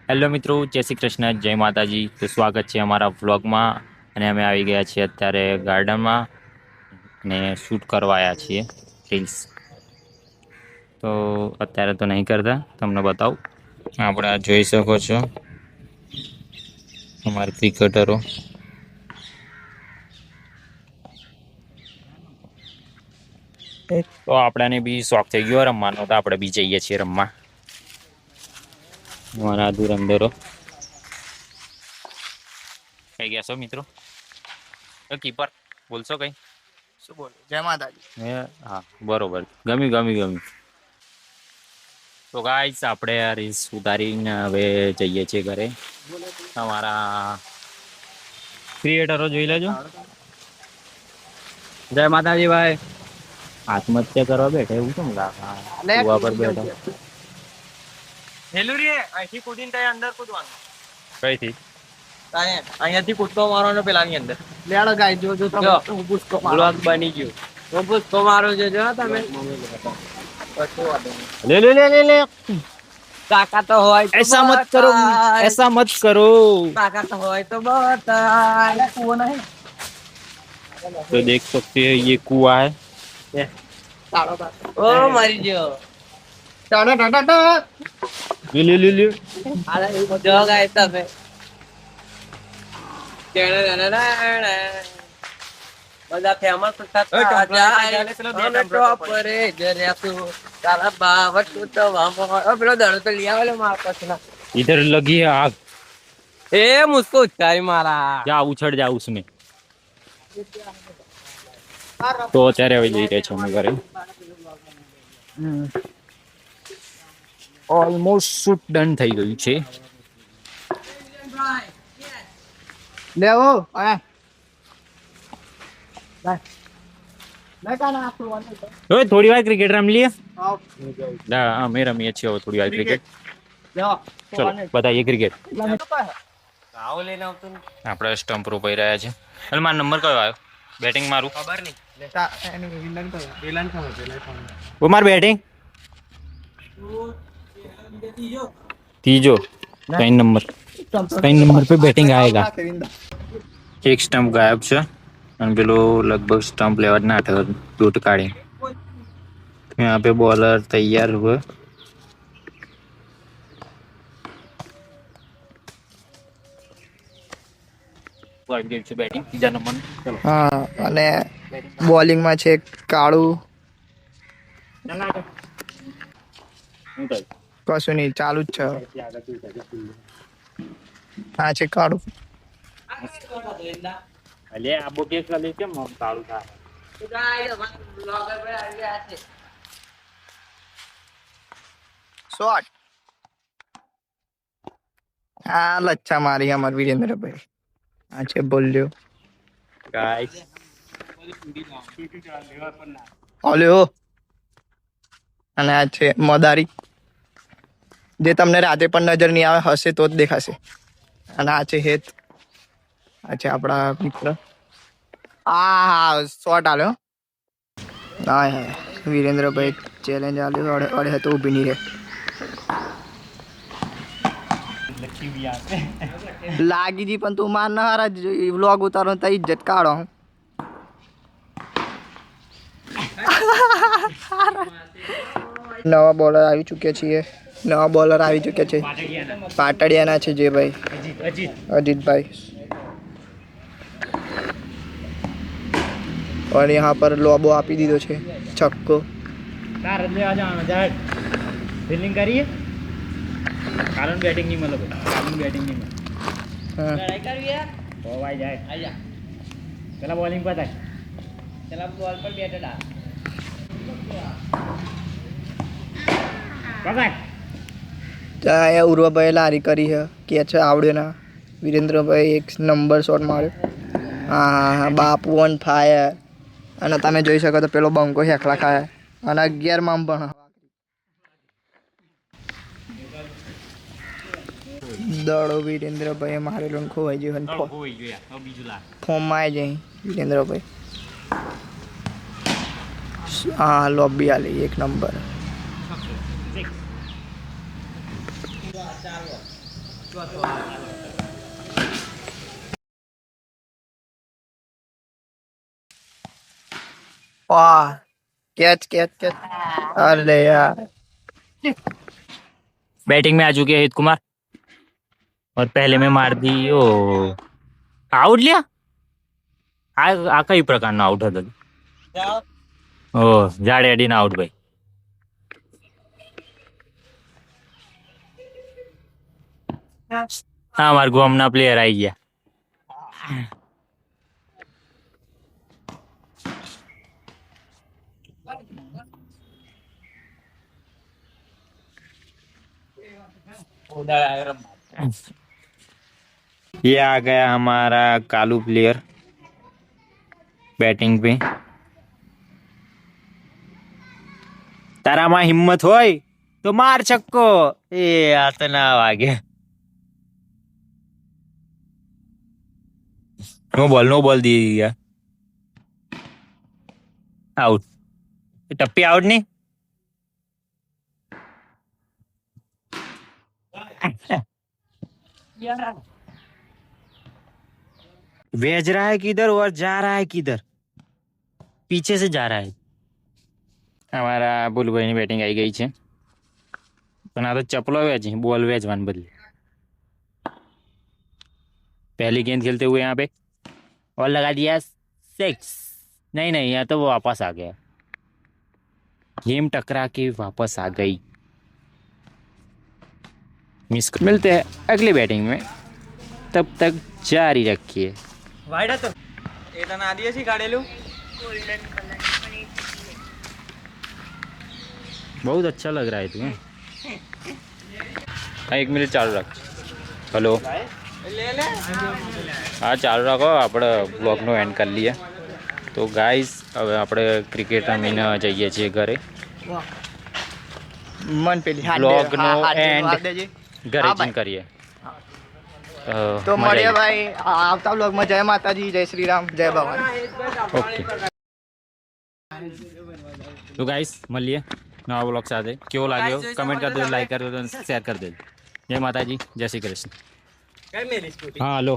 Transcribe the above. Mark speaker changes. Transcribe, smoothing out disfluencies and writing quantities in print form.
Speaker 1: Hello મિત્રો, જય શ્રી કૃષ્ણ, જય માતાજી. તો સ્વાગત છે અમારા વ્લોગમાં. અને અમે આવી ગયા છીએ અત્યારે ગાર્ડનમાં અને શૂટ કરવા આવ્યા છીએ રીલ્સ. તો અત્યારે તો નહીં કરતા, તમને બતાવું. આપણે જોઈ શકો છો અમારા ક્રિકેટરો. તો આપણાને બી શોખ થઈ ગયો રમવાનો, તો આપણે બી જઈએ છીએ રમવા. મારા ધુરંધરો કઈ ગયા છો મિત્રો? કીપર બોલશો કઈ?
Speaker 2: શું બોલું? જય માતાજી.
Speaker 1: હા, બરોબર. ગમ્યું. તો ગાઈસ, આપણે આ રીલ્સ ઉતારીને હવે જઈએ છીએ ઘરે. તમારા ક્રિએટરો જોઈ લેજો.
Speaker 2: જય માતાજી ભાઈ.
Speaker 1: આત્મહત્યા કરવા બેઠા એવું કેમ લાગે? કુવા પર બેઠા.
Speaker 2: હેલું રે અહીંથી કૂદીને ત્યાં અંદર કૂદવાનું.
Speaker 1: કઈથી?
Speaker 2: અહીંયાથી કૂદકો મારવાનો પેલાની અંદર. લેડો ગાય જો તમે હું કૂદકો મારો બની ગયો. હું કૂદકો મારો જો તમે.
Speaker 1: ले
Speaker 2: તાકાત હોય તો
Speaker 1: ऐसा मत करो, ऐसा मत करो.
Speaker 2: તાકાત હોય તો બતાય. કૂવો નહીં.
Speaker 1: तो देख सकते हैं ये कुआ है.
Speaker 2: ઓ મરી ગયો. ટાટા ટાટા ટા.
Speaker 1: ले.
Speaker 2: આલે જો ગાય તમે. બધા ફેમસ થતા જાય ટોપ રે જર્યા તું તારા બાવટ તું તો વામો પેલો દડો તો લઈ આવેલો માર પાછના
Speaker 1: इधर लगी है आग.
Speaker 2: એ મુસ્કો ઉતારી મારા
Speaker 1: जा उछड़ जा उसमें. તો અત્યારે હવે જઈ રહ્યા છે અમે ઘરે. ઓલમોસ્ટ શૂટ ડન થઈ ગયું છે.
Speaker 2: લેવો
Speaker 1: હવે થોડી વાર ક્રિકેટ રમી લઈએ. અમે રમીએ છીએ હવે થોડી વાર ક્રિકેટ. ચલો બતાઈએ ક્રિકેટ. આપણે સ્ટમ્પ રોપાઈ રહ્યા છે. એટલે મારો નંબર કયો આવ્યો? બેટિંગ મારું
Speaker 2: ખબર નહીં
Speaker 1: वो मार बैटिंग तीजो तीन नंबर पे बैटिंग आएगा. एक स्टंप गायब છે અને પેલો લગભગ સ્ટંપ લેવા જ ના થયો, ડોટ કાઢી. यहाँ पे बॉलर तैयार हुए. બેટિંગ ત્રીજા નંબર.
Speaker 2: હા અને બોલિંગ માં છે કાળુ. કશું નહીં ચાલુ જ છે. હા છે કાળુ.
Speaker 1: અલે આ બો કેસ લે કેમ તાળું થાય?
Speaker 2: શોટ. હા લચ્છા મારી અમાર વીરેન્દ્રભાઈ. આ છે બોલ્યો
Speaker 1: ગાઈસ
Speaker 2: ઓલ્યો. અને આ છે મદારી, જે તમને રાતે પણ નજર નહીં આવે, હશે તો જ દેખાશે. અને આ છે હેત. આ છે આપણા મિત્ર. હા શોટ આલ્યો. હા હા વીરેન્દ્રભાઈ ચેલેન્જ આલ્યો. અડે તો ઊભી નહીં રહે. લાગી જી પણ તું માર ના હારા વ્લોગ ઉતારો તો ઇજ્જત કાઢો. નવા બોલર આવી ચૂક્યા છે. પાટડિયાના છે જે ભાઈ અજીતભાઈ. और यहाँ पर लोबो આપી દીધો છે છક્કો.
Speaker 1: ફિલ્ડિંગ કરીએ. કારણ બેટિંગ નહીં મળે ભાઈ. લડાઈ કરવી હે તો ભાઈ જાય. આયા પેલા બોલિંગ પર થાય. પેલા બોલ પર બેટ ડા પકડ.
Speaker 2: ત્યાં ઉર્વભાઈ લારી કરી છે. કેચ આવડ્યો ના. વીરેન્દ્રભાઈ એક નંબર શોટ માર્યો. હા બાપુ ઓન ફાયર. અને તમે જોઈ શકો તો પેલો બંકો હેકલા ખાય. અને 11 પણ દડો વીરેન્દ્રભાઈ મારેલો ખોવાઈ ગયો. ફોર્મમાં આવી જાય વીરેન્દ્રભાઈ. હા લોબી આલી એક નંબર. वाह, कैच कैच कैच। अरे यार,
Speaker 1: बैटिंग में आ चुके हैं हित कुमार और पहले में मार दी। ओ आउट लिया। આ કઈ પ્રકારનો આઉટ હતો? ઓ જાડેડીનો આઉટ ભાઈ. હા મારા ગોમના પ્લેયર આવી ગયા. ये आ गया हमारा कालू प्लेयर बैटिंग पे. તારામાં હિંમત હોય તો માર છક્કો. એ આ તો ના વાગે. नो बॉल दी गया. आउट. टप्पी आउट नहीं. भेज रहा है किधर और जा रहा है किधर. पीछे से जा रहा है. અમારા બુલભાઈની બેટિંગ આવી ગઈ છે પણ આ તો ચપલો વેચ બોલ વેચવાને બદલે. पहली गेंद खेलते हुए यहाँ पे और लगा दिया 6. नहीं नहीं यहाँ तो वो वापस आ गया. गेम टकरा के वापस आ गई. मिलते हैं अगली बैटिंग में. तब तक जारी रखिए.
Speaker 3: વાઈડ હતો એ તને આદિવાસી કાઢેલું
Speaker 1: बहुत अच्छा लग रहा है तुम्हें. हाँ 1 मिनट चालू रख. हेलो
Speaker 3: લે લે
Speaker 1: हाँ चालू रखो. આપણે બ્લોગનો એન્ડ કરી લઈએ. તો ગાઈઝ હવે આપણે ક્રિકેટ રમીને જઈએ છીએ ઘરે.
Speaker 2: વાહ, મન પેલી
Speaker 1: બ્લોગનો એન્ડ
Speaker 2: દેજે.
Speaker 1: ઘરે
Speaker 2: હા
Speaker 1: જઈને
Speaker 2: ભાઈ.
Speaker 1: કરીએ.
Speaker 2: તો
Speaker 1: મજા
Speaker 2: મળીએ
Speaker 1: આવી.
Speaker 2: ભાઈ આવતા બ્લોગમાં. જય માતાજી, જય શ્રી રામ, જય ભવાની.
Speaker 1: ઓકે તો ગાઈસ મળીએ નવા બ્લોગ સાથે. કેવો લાગ્યો કમેન્ટ કરી દો, લાઈક કરી દો, શેર કરી દો. જય માતાજી, જય શ્રી કૃષ્ણ.
Speaker 3: કઈ મેલી સ્કૂટી
Speaker 1: હા હલો.